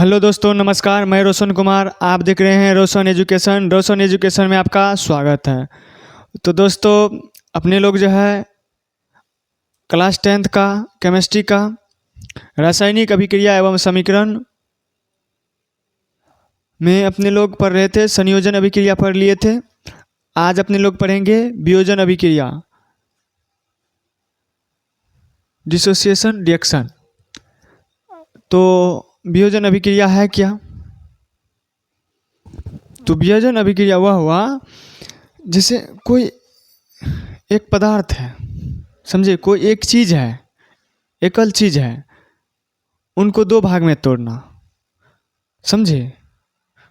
Hello दोस्तों, नमस्कार। मैं रोशन कुमार, आप देख रहे हैं रोशन एजुकेशन। रोशन एजुकेशन में आपका स्वागत है। तो दोस्तों, अपने लोग जो है क्लास 10th का केमिस्ट्री का रासायनिक अभिक्रिया एवं समीकरण में अपने लोग पढ़ रहे थे, संयोजन अभिक्रिया पढ़ लिए थे। आज अपने लोग पढ़ेंगे वियोजन अभिक्रिया, डिसोसिएशन रिएक्शन। तो वियोजन अभिक्रिया है क्या? तो वियोजन अभिक्रिया वह हुआ जैसे कोई एक पदार्थ है, समझे, कोई एक चीज़ है, एकल चीज़ है, उनको दो भाग में तोड़ना। समझे,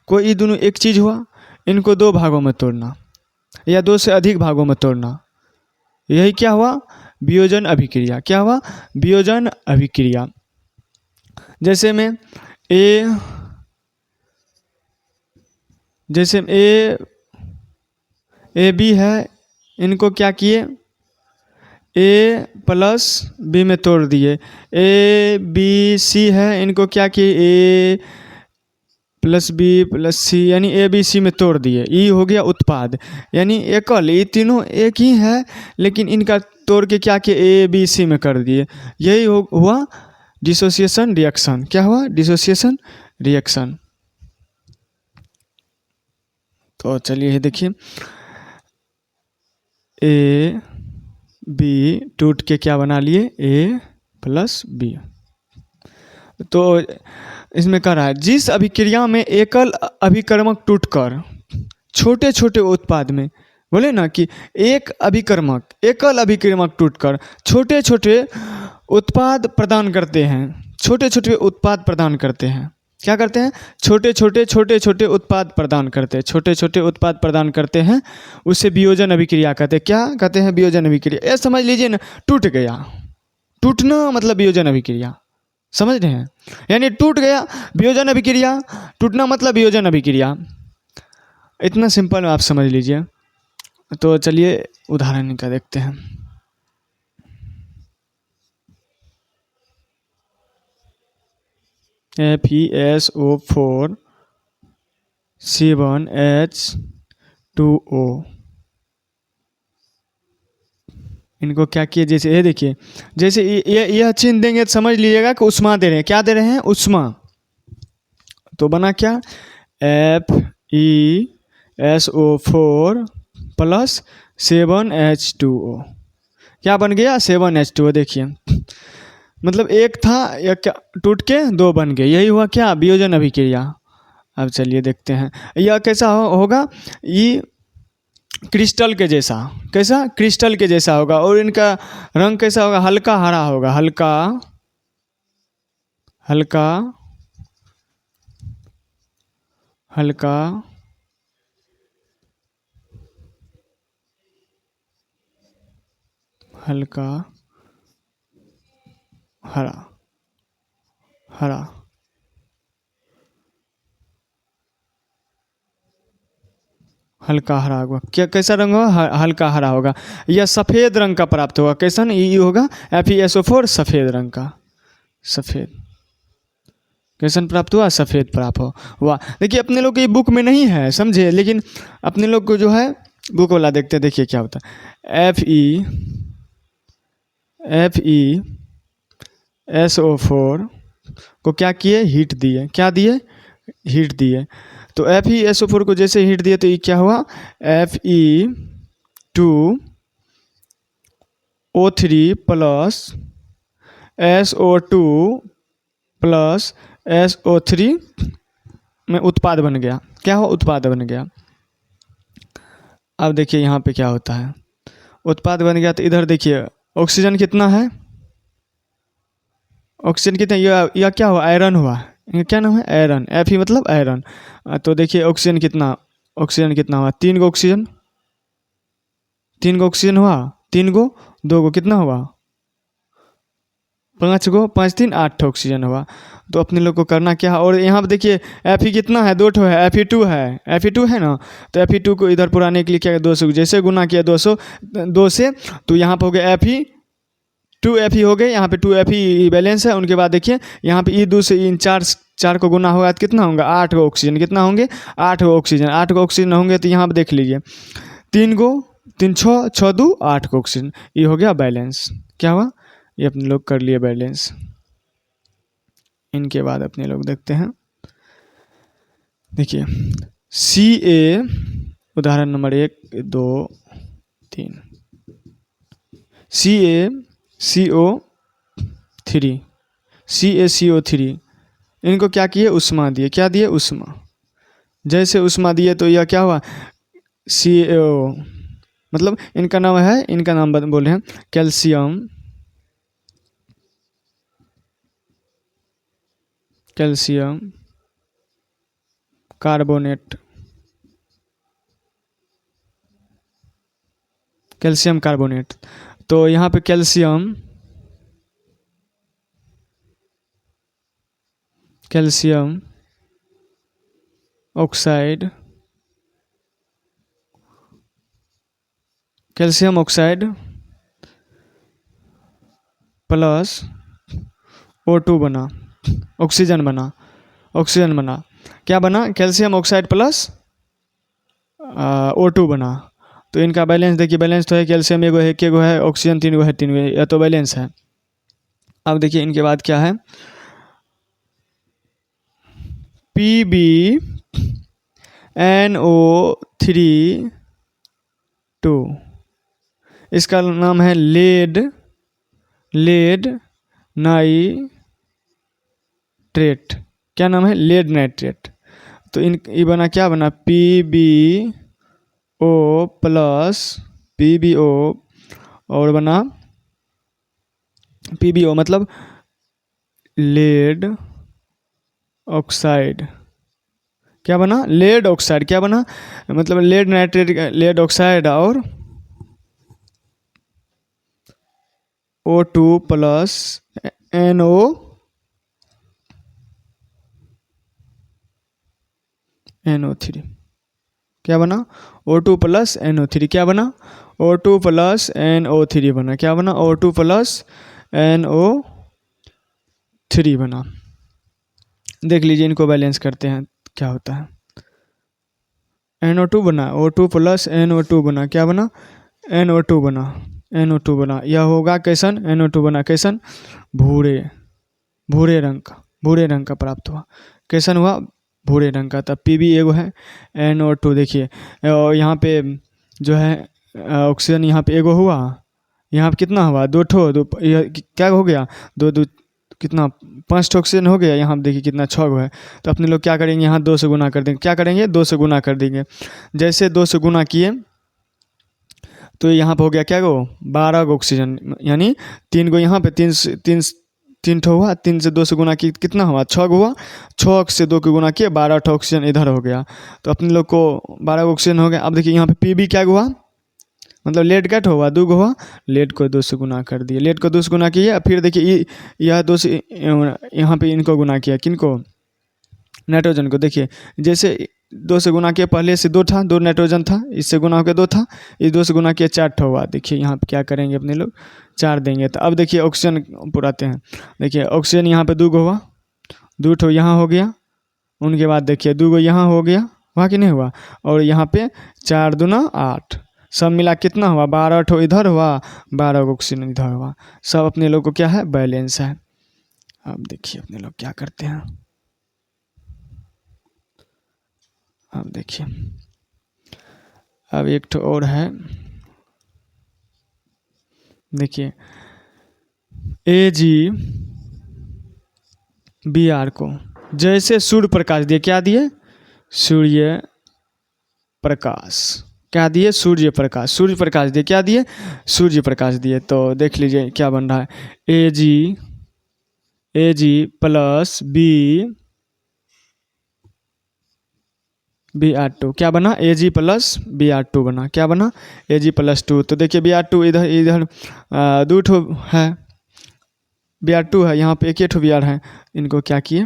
कोई ये दोनों एक चीज़ हुआ, इनको दो भागों में तोड़ना या दो से अधिक भागों में तोड़ना, यही क्या हुआ? वियोजन अभिक्रिया। क्या हुआ? वियोजन अभिक्रिया। जैसे में ए बी है, इनको क्या किए? ए प्लस बी में तोड़ दिए। ए बी सी है, इनको क्या किए? ए प्लस बी प्लस सी, यानी ए बी सी में तोड़ दिए। ई हो गया उत्पाद, यानी एकल, ये तीनों एक ही है लेकिन इनका तोड़ के क्या किए? ए बी सी में कर दिए। यही हुआ डिसोसिएशन रिएक्शन। क्या हुआ? Dissociation reaction. तो चलिए देखिए, ए बी टूट के क्या बना लिए? ए प्लस बी। तो इसमें कह रहा है जिस अभिक्रिया में एकल अभिकर्मक टूटकर छोटे छोटे उत्पाद में, बोले ना कि एकल अभिकर्मक टूटकर छोटे छोटे उत्पाद प्रदान करते हैं। छोटे छोटे उत्पाद प्रदान करते हैं। क्या करते हैं? छोटे छोटे उत्पाद प्रदान करते हैं। छोटे छोटे उत्पाद प्रदान करते हैं, उसे वियोजन अभिक्रिया कहते हैं। क्या कहते हैं? वियोजन अभिक्रिया। ये समझ लीजिए ना, टूट गया, टूटना मतलब वियोजन अभिक्रिया। समझ रहे हैं? यानी टूट गया, वियोजन अभिक्रिया, टूटना मतलब वियोजन अभिक्रिया। इतना सिंपल आप समझ लीजिए। तो चलिए उदाहरण का देखते हैं। FeSO4 C1H2O, इनको क्या किए? जैसे ये देखिए, जैसे यह चिन्ह देंगे तो समझ लीजिएगा कि उष्मा दे रहे हैं। क्या दे रहे हैं? उष्मा। तो बना क्या? FeSO4 plus 7H2O। क्या बन गया? 7H2O। देखिए, मतलब एक था, या क्या टूट के दो बन गए। यही हुआ क्या? वियोजन अभिक्रिया। अब चलिए देखते हैं यह कैसा होगा। ये क्रिस्टल के जैसा, कैसा? क्रिस्टल के जैसा होगा। और इनका रंग कैसा होगा? हल्का हरा होगा। हल्का हल्का हल्का हल्का हरा हरा हल्का हरा होगा। क्या कैसा रंग होगा? हल्का हरा होगा। यह सफ़ेद रंग का प्राप्त होगा। कैसा? ये होगा FeSO4 सफ़ेद रंग का। सफ़ेद कैसन प्राप्त हुआ? सफ़ेद प्राप्त हुआ। देखिए, अपने लोग की बुक में नहीं है, समझे, लेकिन अपने लोग को जो है बुक वाला देखते हैं। देखिए क्या होता है। FeSO4 को क्या किए? हीट दिए। क्या दिए? हीट दिए। तो FeSO4 को जैसे हीट दिए तो ये क्या हुआ? Fe2O3 plus SO2 plus SO3 में उत्पाद बन गया। क्या हुआ? उत्पाद बन गया। अब देखिए यहाँ पे क्या होता है। उत्पाद बन गया तो इधर देखिए ऑक्सीजन कितना है? ऑक्सीजन कितना? यह क्या हुआ? आयरन हुआ। क्या नाम है? आयरन। Fe मतलब आयरन। तो देखिए ऑक्सीजन कितना हुआ? 3 गो ऑक्सीजन। 3 गो ऑक्सीजन हुआ। 3 गो, 2 गो, कितना हुआ? 5 गो, 5 3 8 ऑक्सीजन हुआ। तो अपने लोग को करना क्या है? और यहाँ पर देखिए Fe कितना है? 2 ठो है। Fe2 है ना। तो Fe2 को इधर पुराने के लिए क्या? 200 जैसे गुना किया 200 2 से, तो यहाँ पर हो गया 2F ही हो गए, यहाँ पे 2F ही बैलेंस है। उनके बाद देखिए यहाँ पे E2 से इन चार को गुना होगा तो कितना होगा, 8 गो ऑक्सीजन। कितना होंगे, 8 गो ऑक्सीजन। 8 गो ऑक्सीजन होंगे तो यहाँ पे देख लीजिए 3 गो, 3 6 6 2 8 गो ऑक्सीजन। ये हो गया बैलेंस। क्या हुआ, ये अपने लोग कर लिए बैलेंस। इनके बाद अपने लोग देखते हैं, देखिए Ca उदाहरण नंबर 1 2 3 CaCO3 इनको क्या किए, उष्मा दिए। क्या दिए, उष्मा। जैसे उष्मा दिए तो यह क्या हुआ, CO, मतलब इनका नाम है, इनका नाम बोल रहे हैं कैल्शियम कार्बोनेट। Calcium carbonate. तो यहाँ पे कैल्शियम ऑक्साइड प्लस O2 बना, ऑक्सीजन बना। क्या बना, कैल्शियम ऑक्साइड प्लस O2 बना। तो इनका बैलेंस देखिए, बैलेंस तो है, कैल्शियम एगो है, एक है, ऑक्सीजन 3 गो है, 3 गो, या तो बैलेंस है। अब देखिए इनके बाद क्या है, PbNO3 इसका नाम है लेड नाइट्रेट। क्या नाम है, लेड नाइट्रेट। तो ये बना, क्या बना, PbO प्लस PbO, और बना PbO मतलब लेड ऑक्साइड। क्या बना, लेड ऑक्साइड। क्या बना, मतलब लेड नाइट्रेट, लेड ऑक्साइड और O2 प्लस NO3। क्या बना, O2 प्लस NO3। क्या बना, O2 प्लस NO3 बना। क्या बना, O2 प्लस NO3 बना। देख लीजिए, इनको बैलेंस करते हैं क्या होता है। NO2 बना, O2 प्लस NO2 बना। क्या बना, NO2 बना। यह होगा कैसन, NO2 बना कैसन, भूरे रंग का प्राप्त हुआ। कैसन हुआ, भूरे रंग का। तब Pb एगो है, NO2 देखिए, और यहाँ पे जो है ऑक्सीजन यहाँ पे एगो हुआ, यहाँ पे कितना हुआ, 2 ठो, क्या हो गया, 2 2 कितना, 5 ठो ऑक्सीजन हो गया। यहाँ पे देखिए कितना, 6 गो है। तो अपने लोग क्या करेंगे, यहाँ 2 से गुना कर देंगे। क्या करेंगे, 2 से गुना कर देंगे। जैसे 2 से गुना किए तो यहाँ पे हो गया क्या गो, 12 गो ऑक्सीजन, यानी 3 गो यहाँ पे, 3 ठो हुआ, 3 से 2 से गुना की कितना हुआ, 6 गो हुआ। 6 से 2 के गुना किए, 12 ठो ऑक्सीजन इधर हो गया। तो अपने लोग को 12 गो ऑक्सीजन हो गया। अब देखिए यहाँ पे Pb क्या हुआ, मतलब लेड कैट हुआ, 2 गो हुआ, लेड को 2 से गुना कर दिए। लेड को 2 से गुना किया, फिर देखिए यह 2 से यहाँ पे इनको गुना किया, किनको, नाइट्रोजन को। देखिए जैसे 2 से गुना किया, पहले से 2 था, 2 नाइट्रोजन था, इससे गुना होकर 2 था, इस 2 से गुना किया, 4 ठो हुआ। देखिए यहाँ पे क्या करेंगे अपने लोग, 4 देंगे। तो अब देखिए ऑक्सीजन पुराते हैं। देखिए ऑक्सीजन यहाँ पे 2 गो हुआ, 2 ठो यहाँ हो गया। उनके बाद देखिए 2 गो यहाँ हो गया, हुआ कि नहीं हुआ, और यहाँ पे 4 दूना 8, सब मिला कितना हुआ, 12 ठो इधर हुआ, 12 गो ऑक्सीजन इधर हुआ। सब अपने लोग को क्या है, बैलेंस है। अब देखिए अपने लोग क्या करते हैं, अब देखिए, अब एक तो और है, देखिए AgBr को जैसे सूर्य प्रकाश दिए, क्या दिए, सूर्य प्रकाश। क्या दिए, सूर्य प्रकाश दिए। क्या दिए, सूर्य प्रकाश दिए। तो देख लीजिए क्या बन रहा है, Ag प्लस Br2। क्या बना, Ag प्लस Br2 बना। क्या बना, Ag प्लस 2। तो देखिए Br2 इधर 2 ठो है, Br2 है, यहाँ पे 1 ठो Br है। इनको क्या किए,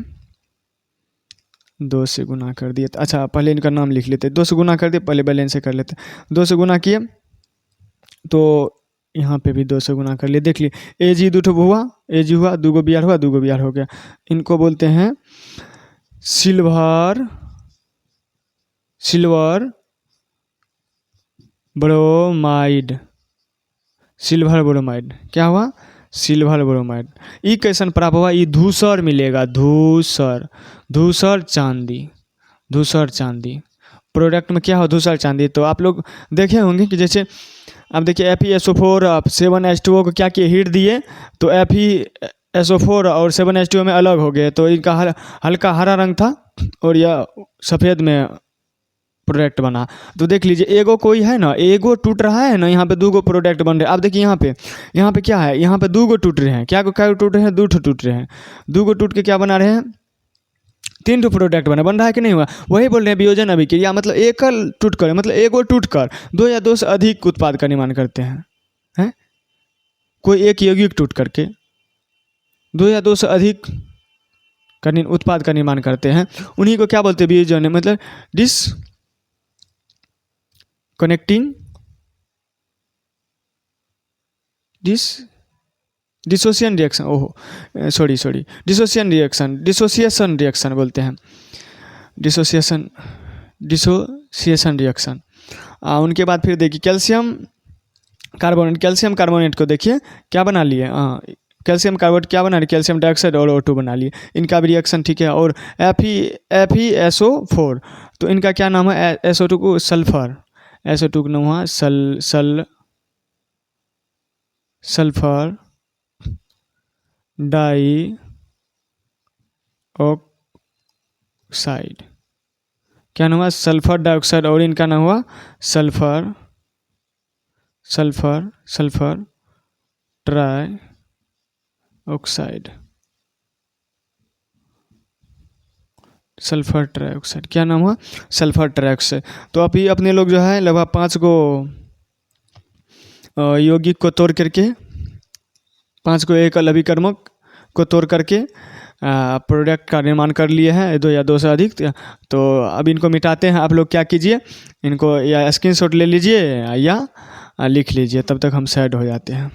2 से गुना कर दिए। तो अच्छा पहले इनका नाम लिख लेते, 2 से गुना कर दिए, पहले बैलेंस से कर लेते। 2 से गुना किए तो यहाँ पे भी 2 से गुना कर लिए, देख लिए Ag 2 हुआ, Ag हुआ, 2 गो Br हुआ, 2 गो Br हो गया। इनको बोलते हैं सिल्वर ब्रोमाइड। सिल्वर ब्रोमाइड क्या हुआ? Silver bromide. ई कैसन प्राप्त हुआ? ई धूसर मिलेगा, धूसर चांदी प्रोडक्ट में क्या हो? धूसर चांदी। तो आप लोग देखे होंगे कि जैसे अब देखिए FeSO4 7H2O को क्या किए? हीट दिए तो FeSO4 और 7H2O में अलग हो गए, तो इनका हल्का हरा रंग था और यह सफ़ेद में प्रोडक्ट बना। तो देख लीजिए एगो कोई है ना, एगो टूट रहा है ना, यहाँ पे 2 गो प्रोडक्ट बन रहे हैं। अब देखिए यहाँ पे क्या है? यहाँ पे 2 गो टूट रहे हैं। क्या टूट रहे हैं? 2 टूट रहे हैं। 2 गो टूट के क्या बना रहे हैं? 3 ठो प्रोडक्ट बन रहा है कि नहीं हुआ? वही बोल रहे हैं वियोजन अभिक्रिया, मतलब एकल टूट कर, मतलब एगो टूट कर 2 या 2 से अधिक उत्पाद का निर्माण करते हैं। कोई एक यौगिक टूट करके 2 या 2 से अधिक उत्पाद का निर्माण करते हैं, उन्हीं को क्या बोलते हैं? वियोजन। मतलब डिसोसिएशन रिएक्शन बोलते हैं। Dissociation reaction. उनके बाद फिर देखिए कैल्शियम कार्बोनेट को देखिए क्या बना लिए? कैल्शियम कार्बोनेट क्या बना लिए? कैल्शियम डाइऑक्साइड और O2 बना लिए। इनका भी रिएक्शन ठीक है। और FeSO4 तो इनका क्या नाम है? SO2 को सल्फर, SO2 का नाम हुआ सल्फर डाइऑक्साइड। क्या नाम हुआ? Sulphur dioxide. और इनका नाम हुआ सल्फर ट्राइऑक्साइड। क्या नाम हुआ? Sulphur trioxide. तो अभी अपने लोग जो है लगभग 5 गो यौगिक को तोड़ करके, 5 को एकल अभिकर्मक को तोड़ करके प्रोडक्ट का निर्माण कर लिए हैं, 2 या 2 से अधिक। तो अब इनको मिटाते हैं। आप लोग क्या कीजिए, इनको या स्क्रीनशॉट ले लीजिए या लिख लीजिए, तब तक हम सेट हो जाते हैं।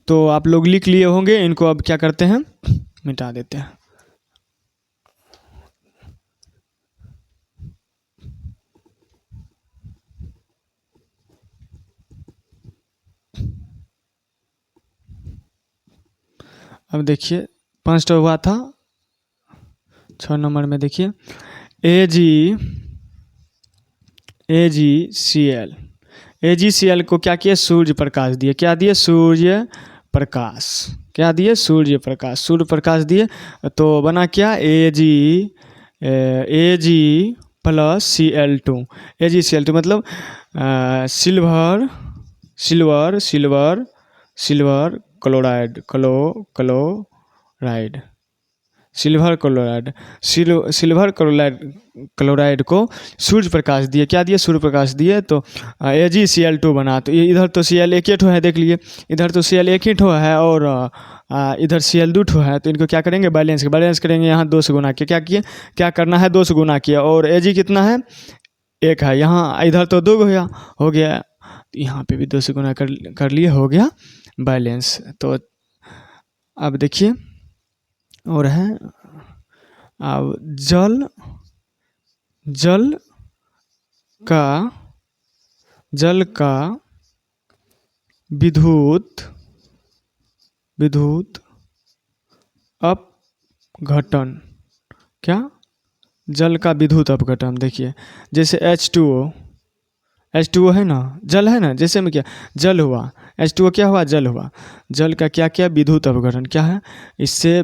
तो आप लोग लिख लिए होंगे, इनको अब क्या करते हैं? मिटा देते हैं। अब देखिए 5 हुआ था। 6 नंबर में देखिए AgCl को क्या किया? सूर्य प्रकाश दिए। क्या दिए? सूर्य प्रकाश दिए तो बना क्या? Ag plus Cl2। AgCl2 मतलब सिल्वर क्लोराइड को सूर्य प्रकाश दिए। क्या दिए? सूर्य प्रकाश दिए तो AgCl2 बना। तो इधर तो Cl एक ही ठो है, देख लिए इधर तो Cl एक ही ठो है और इधर Cl 2 ठो है। तो इनको क्या करेंगे? बैलेंस करेंगे। यहाँ 2 से गुना किया। क्या करना है? 2 से गुना किया। और Ag कितना है? 1 है। यहाँ इधर तो 2 हो गया, यहाँ पे भी 2 से गुना कर लिए, हो गया बैलेंस। तो अब देखिए और है अब जल का विद्युत अपघटन। क्या? जल का विद्युत अपघटन। देखिए जैसे H2O है ना, जल है ना, जैसे में क्या जल हुआ, H2O क्या हुआ? जल हुआ। जल का क्या क्या? विद्युत अपघटन। क्या है? इससे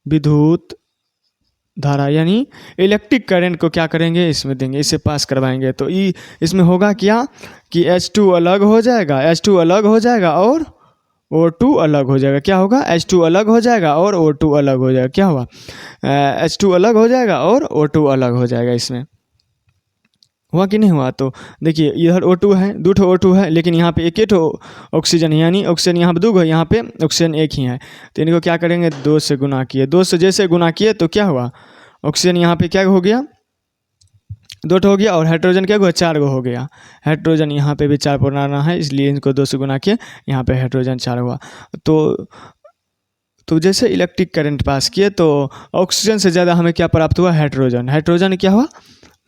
विद्युत धारा यानी इलेक्ट्रिक करंट को क्या करेंगे? इसमें देंगे, इससे पास करवाएंगे। तो इसमें होगा क्या कि H2 अलग हो जाएगा, और O2 अलग हो जाएगा। क्या होगा? H2 अलग हो जाएगा और O2 अलग हो जाएगा। क्या हुआ? H2 अलग हो जाएगा और O2 अलग हो जाएगा इसमें। हुआ कि नहीं हुआ? तो देखिए इधर O2 है, 2 ठो O2 है, लेकिन यहाँ पे एक ही ठो ऑक्सीजन है, यानी ऑक्सीजन यहाँ पे 2 है, यहाँ पे ऑक्सीजन एक ही है। तो इनको क्या करेंगे, 2 से गुना किए, 2 से जैसे गुना किए तो क्या हुआ, ऑक्सीजन यहाँ पे क्या हो गया, 2 ठो हो गया, और हाइड्रोजन क्या हुआ, 4 गो हो गया। हाइड्रोजन यहाँ पे भी 4 बनाना है, इसलिए इनको 2 से गुना किए, यहाँ पे हाइड्रोजन 4 हुआ। तो जैसे इलेक्ट्रिक करंट पास किए तो ऑक्सीजन से ज़्यादा हमें क्या प्राप्त हुआ, हाइड्रोजन। हाइड्रोजन क्या हुआ,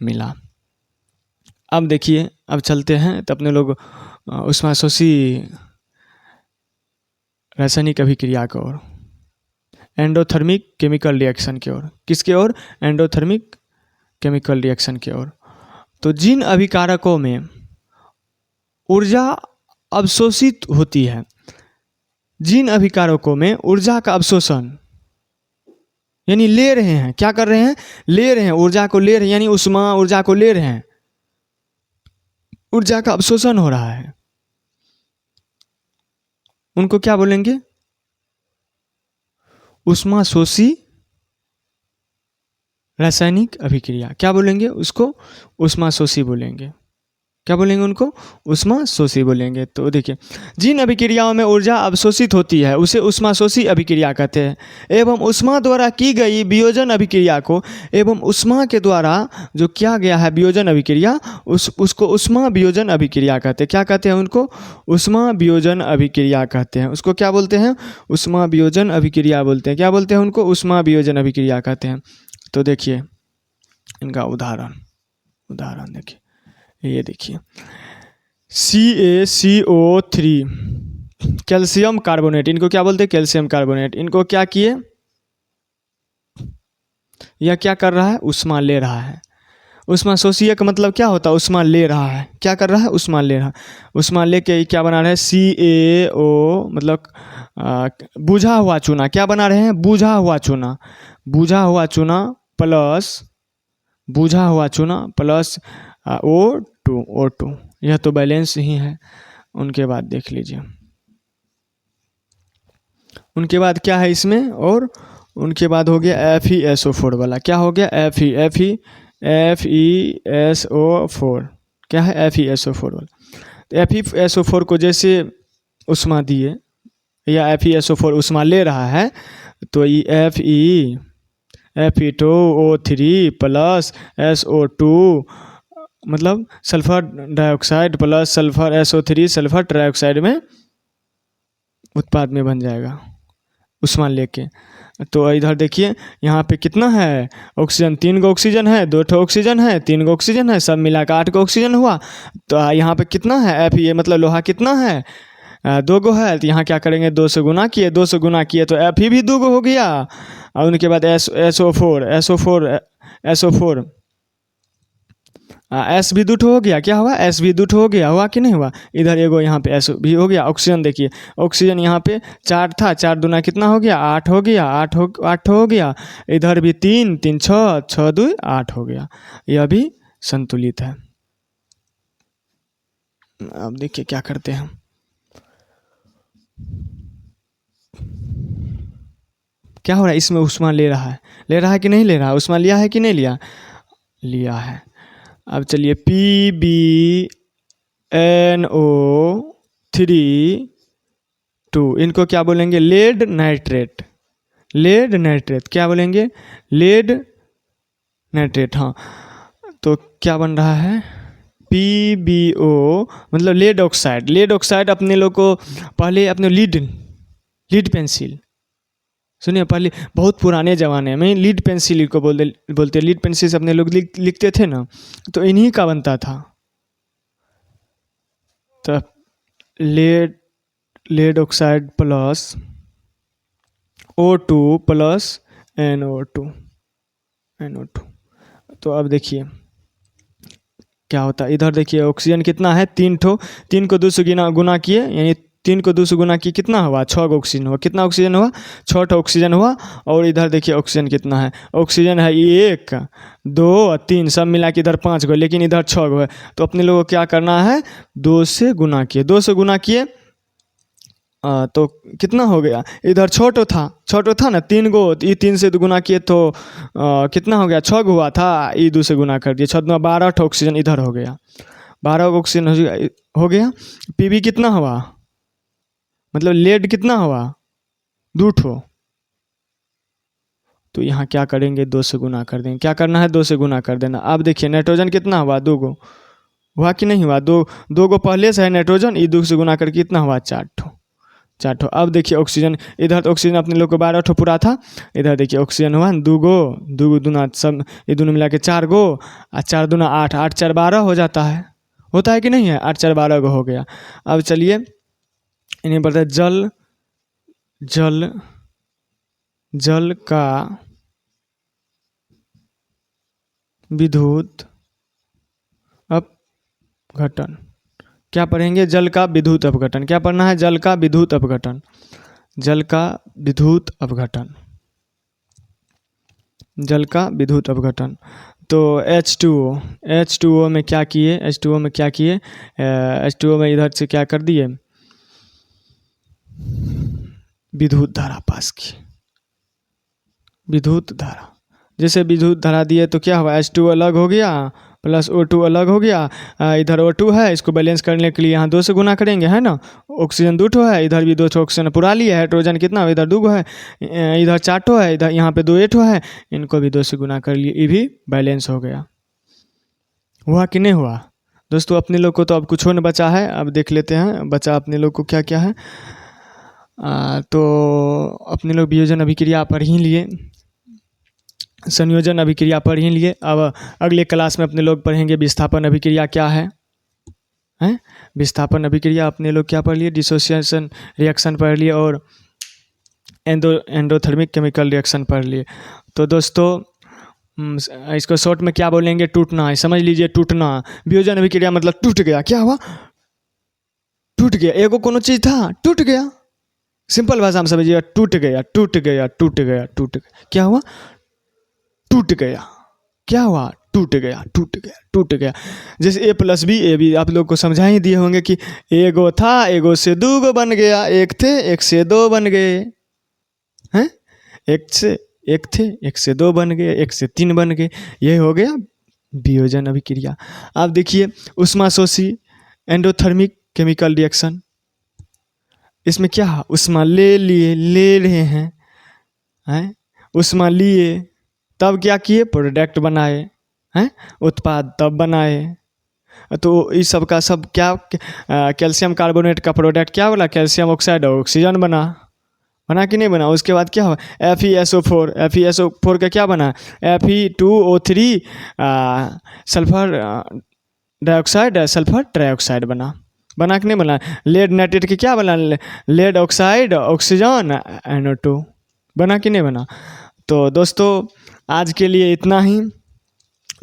मिला। अब देखिए, अब चलते हैं तो अपने लोग ऊष्माशोषी रासायनिक अभिक्रिया की ओर, एंडोथर्मिक केमिकल रिएक्शन की ओर। किसके ओर, एंडोथर्मिक केमिकल रिएक्शन की ओर। तो जिन अभिकारकों में ऊर्जा अवशोषित होती है, जिन अभिकारकों में ऊर्जा का अवशोषण यानी ले रहे हैं, क्या कर रहे हैं, ले रहे हैं, ऊर्जा को ले रहे हैं, यानी ऊष्मा ऊर्जा को ले रहे हैं, ऊर्जा का अवशोषण हो रहा है, उनको क्या बोलेंगे, ऊष्माशोषी रासायनिक अभिक्रिया। क्या बोलेंगे उसको, ऊष्माशोषी बोलेंगे। क्या बोलेंगे उनको, ऊष्माशोषी बोलेंगे। तो देखिए, जिन अभिक्रियाओं में ऊर्जा अवशोषित होती है उसे ऊष्माशोषी अभिक्रिया कहते हैं। एवं ऊष्मा द्वारा की गई वियोजन अभिक्रिया को, एवं ऊष्मा के द्वारा जो किया गया है वियोजन अभिक्रिया, उसको ऊष्मा वियोजन अभिक्रिया कहते हैं। क्या कहते हैं उनको, ऊष्मा वियोजन अभिक्रिया कहते हैं। उसको क्या बोलते हैं, ऊष्मा वियोजन अभिक्रिया बोलते हैं। क्या बोलते हैं उनको, ऊष्मा वियोजन अभिक्रिया कहते हैं। तो देखिए इनका उदाहरण देखिए, ये देखिए CaCO3 कैल्शियम कार्बोनेट, इनको क्या बोलते हैं, कैल्शियम कार्बोनेट। इनको क्या किए, यह क्या कर रहा है, ऊष्मा ले रहा है। ऊष्माशोषी का मतलब क्या होता है, ऊष्मा ले रहा है। क्या कर रहा है, ऊष्मा ले रहा है। ऊष्मा लेके क्या बना रहे हैं, CaO मतलब बुझा हुआ चूना। क्या बना रहे हैं, बुझा हुआ चूना। बुझा हुआ चूना प्लस O2। यह तो बैलेंस ही है। उनके बाद देख लीजिए, उनके बाद क्या है इसमें, और उनके बाद हो गया FeSO4 वाला। क्या हो गया, FeSO4। क्या है, FeSO4 वाला। तो FeSO4 को जैसे ऊष्मा दिए, या FeSO4 ऊष्मा ले रहा है, तो ये Fe2O3 प्लस SO2 मतलब sulphur dioxide plus sulphur SO3 sulphur trioxide में उत्पाद में बन जाएगा ऊष्मा लेके। तो इधर देखिए यहाँ पे कितना है ऑक्सीजन, 3 गो ऑक्सीजन है, 2 ठो ऑक्सीजन है, 3 गो ऑक्सीजन है, सब मिला कर 8 गो ऑक्सीजन हुआ। तो यहाँ पे कितना है, Fe मतलब लोहा कितना है, 2 गो है। तो यहाँ क्या करेंगे, 2 से गुना किए, 2 से गुना किए तो Fe भी 2 गो हो गया। और उनके बाद SO4 S भी 2 ठो हो गया। क्या हुआ, S भी 2 ठो हो गया। हुआ कि नहीं हुआ, इधर एगो यहाँ पे S भी हो गया। ऑक्सीजन देखिए, ऑक्सीजन यहाँ पे 4 था, 4 दूना कितना हो गया, 8 हो गया। 8 हो गया। इधर भी 3 3 6 6 2 8 हो गया। यह भी संतुलित है। अब देखिए क्या करते हैं, क्या हो रहा है, इसमें ऊष्मा ले रहा है कि नहीं ले रहा है, ऊष्मा लिया है कि नहीं लिया है। अब चलिए PbNO3 इनको क्या बोलेंगे, लेड नाइट्रेट। क्या बोलेंगे, लेड नाइट्रेट। हाँ, तो क्या बन रहा है, PbO मतलब लेड ऑक्साइड। अपने लोग को पहले अपने लीड पेंसिल सुनिए, पहले बहुत पुराने ज़माने में लीड पेंसिल को बोलते लीड पेंसिल से अपने लोग लिखते थे ना, तो इन्हीं का बनता था। तो lead oxide plus O2 plus NO2। तो अब देखिए क्या होता है, इधर देखिए ऑक्सीजन कितना है, 3 ठो, 3 को 2 से गुना किए, यानी 3 को 2 से गुना किए कितना हुआ, 6 गो ऑक्सीजन हुआ। कितना ऑक्सीजन हुआ, 6 ठो ऑक्सीजन हुआ। और इधर देखिए ऑक्सीजन कितना है, ऑक्सीजन है 1 2 3 सब मिला के इधर 5 गो, लेकिन इधर 6 गो है। तो अपने लोगों को क्या करना है, 2 से गुना किए, तो कितना हो गया, इधर छोटो था ना 3 गो, ये 3 से गुना किए तो कितना हो गया, 6 गो हुआ था, ये 2 से गुना कर दिए, 6 दूना 12 ऑक्सीजन इधर हो गया, 12 ऑक्सीजन हो गया। पीबी कितना हुआ, मतलब लेड कितना हुआ, 2 ठो। तो यहाँ क्या करेंगे, 2 से गुना कर देंगे, क्या करना है 2 से गुना कर देना। अब देखिए नाइट्रोजन कितना हुआ, 2 गो हुआ कि नहीं हुआ, 2 गो पहले से है नाइट्रोजन, ये 2 से गुना करके कितना हुआ, 4 ठो। अब देखिए ऑक्सीजन, इधर तो ऑक्सीजन अपने लोग को 12 ठो पूरा था, इधर देखिए ऑक्सीजन हुआ 2 गो, 2 गो दूना सब, ये दोनों मिला के 4 गो, और 4 दूना 8, 8 4 12 हो जाता है, होता है कि नहीं है, 8 4 12 गो हो गया। अब चलिए इन्हें बोलते हैं जल का विद्युत अपघटन। क्या पढ़ेंगे, जल का विद्युत अपघटन। क्या पढ़ना है, जल का विद्युत अपघटन, जल का विद्युत अपघटन, जल का विद्युत अपघटन। तो H2O में क्या किए, H2O में क्या किए, H2O में इधर से क्या कर दिए, विद्युत धारा पास की, विद्युत धारा। जैसे विद्युत धारा दिए तो क्या हुआ, H2O अलग हो गया प्लस O2 अलग हो गया, इधर O2 है, इसको बैलेंस करने के लिए यहाँ 2 से गुना करेंगे, है ना। ऑक्सीजन 2 ठो है, इधर भी 2 ठो ऑक्सीजन पुरा लिया है, हाइड्रोजन कितना, इधर 2 गो है, इधर 4 ठो है, इधर यहाँ पे 2 ठो है, इनको भी 2 से गुना कर लिए, ये भी बैलेंस हो गया। हुआ कि नहीं हुआ दोस्तों। अपने लोग को तो अब कुछ नहीं बचा है, अब देख लेते हैं बचा अपने लोग को क्या क्या है। तो अपने लोग वियोजन अभिक्रिया पढ़ ही लिए, संयोजन अभिक्रिया पढ़ ही लिए। अब अगले क्लास में अपने लोग पढ़ेंगे विस्थापन अभिक्रिया क्या है, हैं विस्थापन अभिक्रिया अपने लोग क्या पढ़ लिए, डिसोसिएशन रिएक्शन पढ़ लिए और एंडोथर्मिक केमिकल रिएक्शन पढ़ लिए। तो दोस्तों इसको शॉर्ट में क्या बोलेंगे, टूटना है, समझ लीजिए टूटना। वियोजन अभिक्रिया मतलब टूट गया, क्या हुआ, टूट गया, एगो कोनो चीज था टूट गया, सिंपल भाषा में समझिएगा, टूट गया टूट गया टूट गया टूट गया, क्या हुआ, टूट गया, क्या हुआ, टूट गया टूट गया टूट गया। जैसे A+B, ए भी आप लोग को समझा ही दिए होंगे कि एगो था, एगो से 2 गो बन गया, एक थे, एक से 2 बन गए, हैं, एक से 1 थे, एक से 2 बन गए, एक से 3 बन गए, यही हो गया वियोजन अभिक्रिया। आप देखिए उष्माशोषी एंडोथर्मिक केमिकल रिएक्शन, इसमें क्या उष्मा ले रहे हैं, उष्मा लिए तब क्या किए, प्रोडक्ट बनाए, हैं उत्पाद तब बनाए। तो इस सब का सब क्या, कैल्शियम कार्बोनेट का प्रोडक्ट क्या बोला, कैल्शियम ऑक्साइड ऑक्सीजन बना कि नहीं बना। उसके बाद क्या हुआ, FeSO4 का क्या बना, Fe2O3 sulphur dioxide sulphur trioxide बना कि नहीं बना। लेड नाइट्रेट के क्या बना, लेड ऑक्साइड ऑक्सीजन NO2 बना कि नहीं बना। तो दोस्तों आज के लिए इतना ही,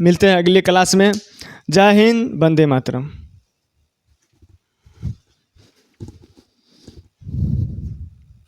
मिलते हैं अगली क्लास में। जय हिंद, वंदे मातरम।